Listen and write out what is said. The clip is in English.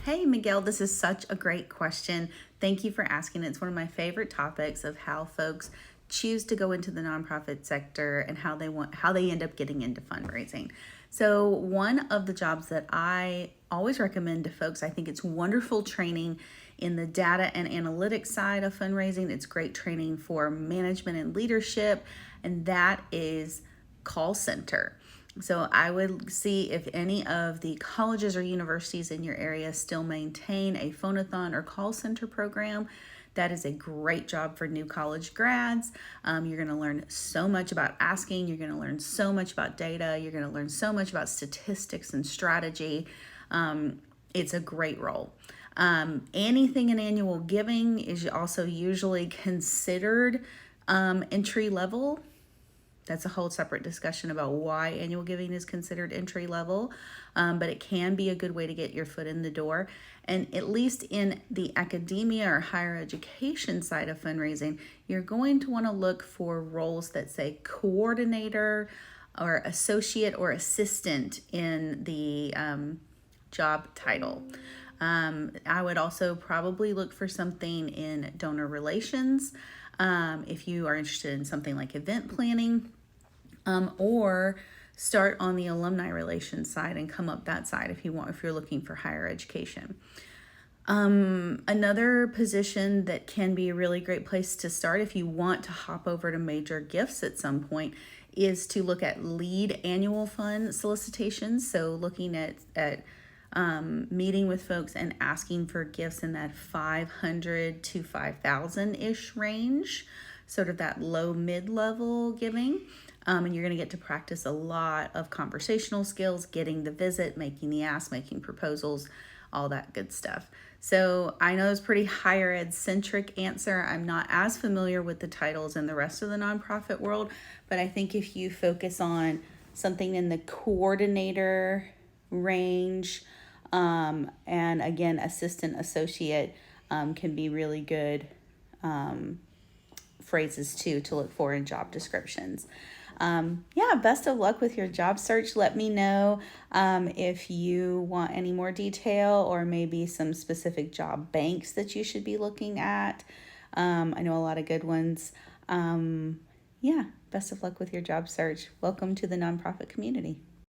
Hey, Miguel, this is such a great question. Thank you for asking. It's one of my favorite topics of how folks choose to go into the nonprofit sector and how they end up getting into fundraising. So, one of the jobs that I always recommend to folks, I think it's wonderful training in the data and analytics side of fundraising. It's great training for management and leadership, and that is call center. So I would see if any of the colleges or universities in your area still maintain a phone-a-thon or call center program. That is a great job for new college grads. You're going to learn so much about asking. You're going to learn so much about data. You're going to learn so much about statistics and strategy. It's a great role. Anything in annual giving is also usually considered entry level. That's a whole separate discussion about why annual giving is considered entry level, but it can be a good way to get your foot in the door. And at least in the academia or higher education side of fundraising, you're going to want to look for roles that say coordinator or associate or assistant in the job title. I would also probably look for something in donor relations. If you are interested in something like event planning, or start on the alumni relations side and come up that side if you're looking for higher education. Another position that can be a really great place to start if you want to hop over to major gifts at some point is to look at lead annual fund solicitations. So looking at meeting with folks and asking for gifts in that 500 to 5,000-ish range, sort of that low mid-level giving. And you're going to get to practice a lot of conversational skills, getting the visit, making the ask, making proposals, all that good stuff. So I know it's pretty higher ed centric answer. I'm not as familiar with the titles in the rest of the nonprofit world, but I think if you focus on something in the coordinator range, and again, assistant, associate, can be really good phrases too to look for in job descriptions. Best of luck with your job search. Let me know if you want any more detail or maybe some specific job banks that you should be looking at. I know a lot of good ones. Best of luck with your job search. Welcome to the nonprofit community.